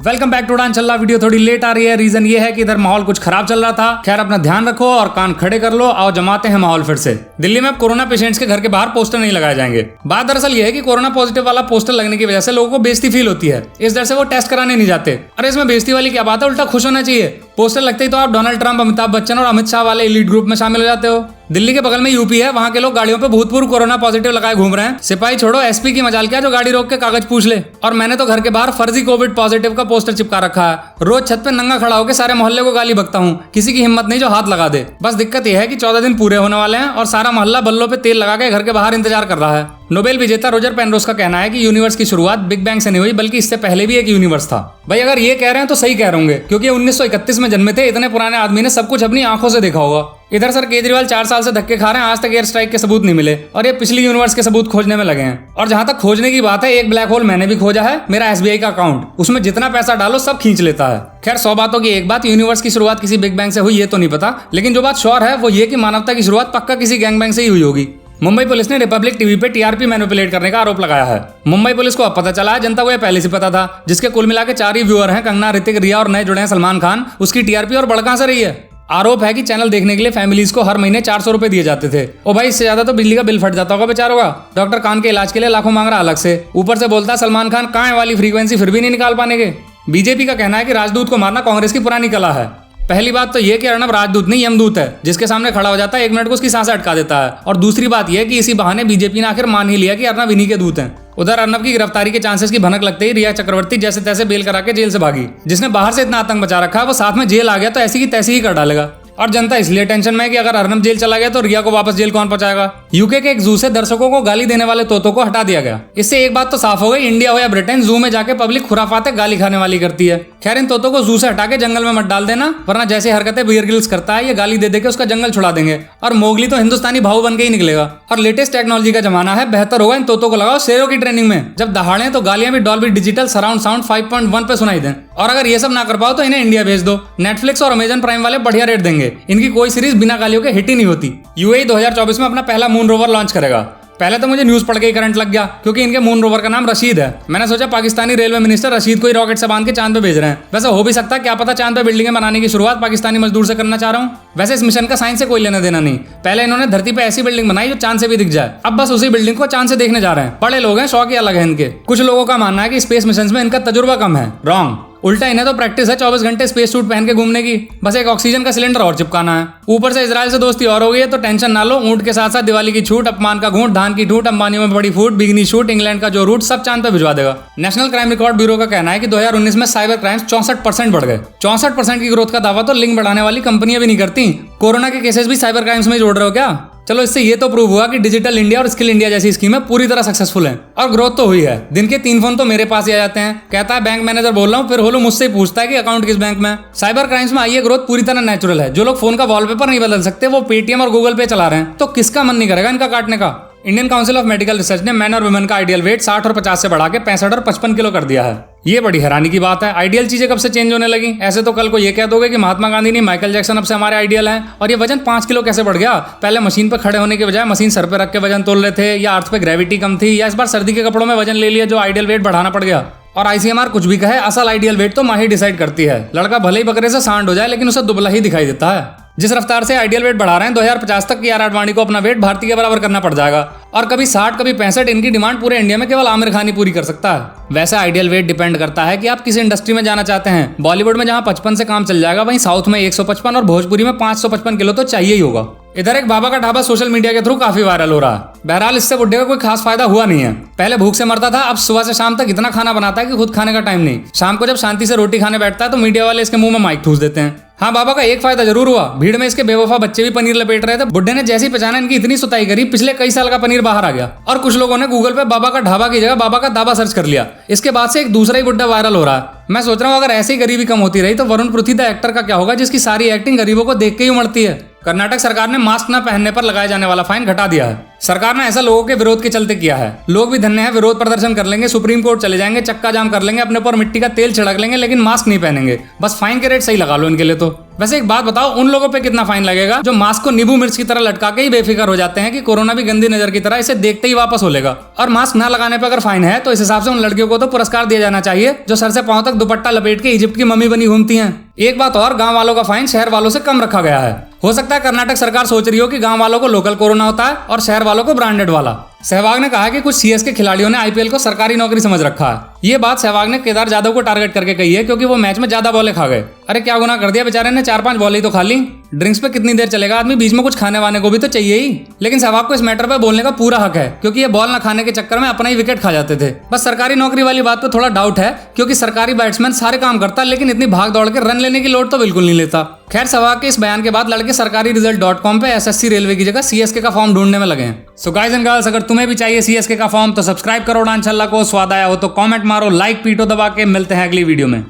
Welcome back to उड़ान चल रहा। वीडियो थोड़ी लेट आ रही है, रीजन ये है कि इधर माहौल कुछ खराब चल रहा था। खैर अपना ध्यान रखो और कान खड़े कर लो, आओ जमाते हैं माहौल फिर से। दिल्ली में अब कोरोना पेशेंट्स के घर के बाहर पोस्टर नहीं लगाए जाएंगे। बात दरअसल ये है कि कोरोना पॉजिटिव वाला पोस्टर लगने की वजह से लोगों को बेइज्जती फील होती है, इस डर से वो टेस्ट कराने नहीं जाते। अरे इसमें बेइज्जती वाली क्या बात है, उल्टा खुश होना चाहिए। पोस्टर लगते ही तो आप डोनाल्ड ट्रंप, अमिताभ बच्चन और अमित शाह वाले एलीट ग्रुप में शामिल हो जाते हो। दिल्ली के बगल में यूपी है, वहां के लोग गाड़ियों पे भूतपूर्व कोरोना पॉजिटिव लगाए घूम रहे हैं। सिपाही छोड़ो, एसपी की मजाल क्या जो गाड़ी रोक के कागज पूछ ले। और मैंने तो घर के बाहर फर्जी कोविड पॉजिटिव का पोस्टर चिपका रखा है। रोज छत पे नंगा खड़ा होकर सारे मोहल्ले को गाली बकता हूँ, किसी की हिम्मत नहीं जो हाथ लगा दे। बस दिक्कत यह है कि 14 दिन पूरे होने वाले हैं और सारा मोहल्ला बल्लों पे तेल लगा के घर के बाहर इंतजार कर रहा है। नोबेल विजेता रोजर पेनरोज का कहना है कि यूनिवर्स की शुरुआत बिग बैंग से नहीं हुई, बल्कि इससे पहले भी एक यूनिवर्स था। भाई अगर ये कह रहे हैं तो सही कह रहे होंगे, क्योंकि 1931 में जन्मे थे। इतने पुराने आदमी ने सब कुछ अपनी आंखों से देखा होगा। इधर सर केजरीवाल 4 साल से धक्के खा रहे हैं, आज तक एयर स्ट्राइक के सबूत नहीं मिले और ये पिछली यूनिवर्स के सबूत खोजने में लगे हैं। और जहां तक खोजने की बात है, एक ब्लैक होल मैंने भी खोजा है, मेरा SBI का अकाउंट, उसमें जितना पैसा डालो सब खींच लेता है। खैर 100 बातों की एक बात, यूनिवर्स की शुरुआत किसी बिग बैंग से हुई ये तो नहीं पता, लेकिन जो बात श्योर है वो ये कि मानवता की शुरुआत पक्का किसी गैंग बैंग से ही हुई होगी। मुंबई पुलिस ने रिपब्लिक टीवी पे TRP मैनिपुलेट करने का आरोप लगाया है। मुंबई पुलिस को अब पता चला है, जनता को यह पहले से पता था। जिसके कुल मिला के 4 ही व्यूअर हैं, कंगना, ऋतिक, रिया और नए जुड़े हैं सलमान खान। उसकी TRP और बढ़ कहां से रही है। आरोप है कि चैनल देखने के लिए फैमिलीज को हर महीने 400 रुपए दिए जाते थे। ओ भाई इससे ज्यादा तो बिजली का बिल फट जाता होगा बेचारों का। डॉक्टर खान के इलाज के लिए लाखों मांग रहा अलग से, ऊपर से बोलता सलमान खान कहाँ है वाली फ्रीक्वेंसी फिर भी नहीं निकाल पाने के। बीजेपी का कहना है कि राजदूत को मारना कांग्रेस की पुरानी कला है। पहली बात तो ये कि अर्नब राजदूत नहीं यमदूत है, जिसके सामने खड़ा हो जाता है 1 मिनट को उसकी सांसें अटका देता है। और दूसरी बात यह कि इसी बहाने बीजेपी ने आखिर मान ही लिया कि अर्नब इन्हीं के दूत हैं। उधर अर्नब की गिरफ्तारी के चांसेस की भनक लगते ही रिया चक्रवर्ती जैसे तैसे बेल करा के जेल से भागी। जिसने बाहर से इतना आतंक मचा रखा है, वो साथ में जेल आ गया तो ऐसी की तैसी ही कर डालेगा। और जनता इसलिए टेंशन में है कि अगर अर्नब जेल चला गया तो रिया को वापस जेल कौन पहुंचाएगा। यूके के एक जू से दर्शकों को गाली देने वाले तोतों को हटा दिया गया। इससे एक बात तो साफ हो गई, इंडिया हो या ब्रिटेन, जू में जाके पब्लिक खुराफाते गाली खाने वाली करती है। खैर इन तोतों को जू से हटा के जंगल में मत डाल देना, वरना जैसे हरकतें बियर ग्रिल्स करता है ये गाली दे के उसका जंगल छुड़ा देंगे और मोगली तो हिंदुस्तानी भाव बन के ही निकलेगा। और लेटेस्ट टेक्नोलॉजी का जमाना है, बेहतर होगा इन तोतों को लगाओ शेरों की ट्रेनिंग में। जब दहाड़े तो गालियां भी डॉल्बी डिजिटल सराउंड साउंड 5.1 पे सुनाई दें। और अगर ये सब ना कर पाओ तो इन्हें इंडिया भेज दो, नेटफ्लिक्स और अमेजन प्राइम वाले बढ़िया रेट देंगे। इनकी कोई सीरीज बिना गालियों के हिट ही नहीं होती। UAE 2024 में अपना पहला मून रोवर लॉन्च करेगा। पहले तो मुझे न्यूज पढ़ के ही करंट लग गया, क्योंकि इनके मून रोवर का नाम रशीद है। मैंने सोचा पाकिस्तानी रेलवे मिनिस्टर रशीद को ही रॉकेट से बांध के चांद पे भेज रहे हैं। वैसे हो भी सकता है, क्या पता चांद पे बिल्डिंगें बनाने की शुरुआत पाकिस्तानी मजदूर से करना चाह रहा हूँ। वैसे इस मिशन का साइंस से कोई लेना देना नहीं। पहले इन्होंने धरती पे ऐसी बिल्डिंग बनाई जो चांद से भी दिख जाए, अब बस उसी बिल्डिंग को चांद से देखने जा रहे हैं। बड़े लोग हैं, शौक ही अलग है इनके। कुछ लोगों का मानना है कि स्पेस मिशन में इनका तजुर्बा कम है। रॉन्ग, उल्टा इन्हें तो प्रैक्टिस है 24 घंटे स्पेस सूट पहन के घूमने की। बस एक ऑक्सीजन का सिलेंडर और चिपकाना है। ऊपर से इजराइल से दोस्ती और हो गई है तो टेंशन ना लो। ऊंट के साथ साथ दिवाली की छूट, अपमान का घूंट, धान की ठूट, अंबानी में बड़ी फूट, बिगनी शूट, इंग्लैंड का जो रूट, सब चांद पे भिजवा देगा। नेशनल क्राइम रिकॉर्ड ब्यूरो का कहना है कि 2019 में साइबर क्राइम्स 64% बढ़ गए। 64% की ग्रोथ का दावा तो लिंक बढ़ाने वाली कंपनियां भी नहीं करती। कोरोना के केसेस भी साइबर क्राइम्स में जोड़ रहे हो क्या। चलो इससे ये तो प्रूव हुआ कि डिजिटल इंडिया और स्किल इंडिया जैसी स्कीमें पूरी तरह सक्सेसफुल हैं और ग्रोथ तो हुई है। दिन के 3 फोन तो मेरे पास ही आ जाते हैं। कहता है बैंक मैनेजर बोल रहा हूँ, फिर होलो मुझसे पूछता है कि अकाउंट किस बैंक में। साइबर क्राइम्स में आई ग्रोथ पूरी तरह नेचुरल है। जो लोग फोन का वॉलपेपर नहीं बदल सकते वो पेटीएम और गूगल पे चला रहे हैं, तो किसका मन नहीं करेगा इनका काटने का। Indian council of medical research ने मैन और वुमेन का आइडियल वेट 60 और 50 से बढ़ा के 65 और 55 किलो कर दिया है। ये बड़ी हैरानी की बात है। आइडियल चीजें कब से चेंज होने लगी। ऐसे तो कल को ये कह दोगे कि महात्मा गांधी नहीं, माइकल जैक्सन अब से हमारे आइडियल हैं। और ये वजन 5 किलो कैसे बढ़ गया। पहले मशीन पर खड़े होने के बजाय मशीन सर पे रख के वजन तोल रहे थे, या अर्थ पे ग्रेविटी कम थी, या इस बार सर्दी के कपड़ों में वजन ले लिया जो आइडियल वेट बढ़ाना पड़ गया। और ICMR कुछ भी कहे, असल आइडियल वेट तो माँ ही डिसाइड करती है। लड़का भले ही बकरे से सांड हो जाए, लेकिन उसे दुबला ही दिखाई देता है। जिस रफ्तार से आइडियल वेट बढ़ा रहे हैं, 2050 तक की आर आडवाणी को अपना वेट भारतीय के बराबर करना पड़ जाएगा। और कभी 60 कभी 65, इनकी डिमांड पूरे इंडिया में केवल आमिर खान ही पूरी कर सकता है। वैसे आइडियल वेट डिपेंड करता है कि आप किस इंडस्ट्री में जाना चाहते हैं। बॉलीवुड में जहां 55 से काम चल जाएगा, वहीं साउथ में 155 और भोजपुरी में 555 किलो तो चाहिए ही होगा। इधर एक बाबा का ढाबा सोशल मीडिया के थ्रू काफी वायरल हो रहा है। बहरहाल इससे बुड्ढे का कोई खास फायदा हुआ नहीं है। पहले भूख से मरता था, अब सुबह से शाम तक इतना खाना बनाता है कि खुद खाने का टाइम नहीं। शाम को जब शांति से रोटी खाने बैठता है तो मीडिया वाले इसके मुंह में माइक ठूस देते हैं। हाँ, बाबा का एक फायदा जरूर हुआ, भीड़ में इसके बेवफा बच्चे भी पनीर लपेट रहे थे। बुड्ढे ने जैसी पहचाना, इनकी इतनी सुताई करी, पिछले कई साल का पनीर बाहर आ गया। और कुछ लोगों ने गूगल पे बाबा का ढाबा की जगह बाबा का दावा सर्च कर लिया। इसके बाद से एक दूसरा ही बुड्ढा वायरल हो रहा है। मैं सोच रहा हूँ अगर ऐसी गरीबी कम होती रही तो वरुण पृथ्वी द एक्टर का क्या होगा, जिसकी सारी एक्टिंग गरीबों को देख के ही उमड़ती है। कर्नाटक सरकार ने मास्क न पहनने पर लगाए जाने वाला फाइन घटा दिया है। सरकार ने ऐसा लोगों के विरोध के चलते किया है। लोग भी धन्य है, विरोध प्रदर्शन कर लेंगे, सुप्रीम कोर्ट चले जाएंगे, चक्का जाम कर लेंगे, अपने ऊपर मिट्टी का तेल छिड़क लेंगे, लेकिन मास्क नहीं पहनेंगे। बस फाइन के रेट सही लगा लो इनके लिए तो। वैसे एक बात बताओ, उन लोगों पे कितना फाइन लगेगा जो मास्क को नींबू मिर्च की तरह लटका के ही बेफिक्र हो जाते हैं कि कोरोना भी गंदी नजर की तरह इसे देखते ही वापस हो लेगा। और मास्क ना लगाने पे अगर फाइन है तो इस हिसाब से उन लड़कियों को तो पुरस्कार दिया जाना चाहिए जो सर से पांव तक दुपट्टा लपेट के इजिप्ट की मम्मी बनी घूमती हैं। एक बात और, गांव वालों का फाइन शहर वालों से कम रखा गया है। हो सकता है कर्नाटक सरकार सोच रही हो कि गांव वालों को लोकल कोरोना होता है और शहर वालों को ब्रांडेड वाला। सहवाग ने कहा कि कुछ सीएस के खिलाड़ियों ने आईपीएल को सरकारी नौकरी समझ रखा है। ये बात सहवाग ने केदार जाधव को टारगेट करके कही है क्योंकि वो मैच में ज्यादा बॉलें खा गए। अरे क्या गुनाह कर दिया बेचारे ने, 4-5 बॉल ही तो खा ली। ड्रिंक्स पे कितनी देर चलेगा आदमी, बीच में कुछ खाने वाने को भी तो चाहिए ही। लेकिन सहवाग को इस मैटर पे बोलने का पूरा हक है क्योंकि ये बॉल न खाने के चक्कर में अपना ही विकेट खा जाते थे। बस सरकारी नौकरी वाली बात पे थोड़ा डाउट है क्योंकि सरकारी बैट्समैन सारे काम करता लेकिन इतनी भाग दौड़ के रन लेने की लोड तो बिल्कुल नहीं लेता। खैर, सहवाग के इस बयान के बाद लड़के सरकारी रिजल्ट.com पे एसएससी रेलवे की जगह सीएसके का फॉर्म ढूंढने में लगे हैं। सो गाइस एंड गर्ल्स, अगर तुम्हें भी चाहिए सीएसके का फॉर्म तो सब्सक्राइब करो उड़ान छल्ला को। स्वाद आया हो तो कमेंट मारो, लाइक पीटो दबा के। मिलते हैं अगली वीडियो में।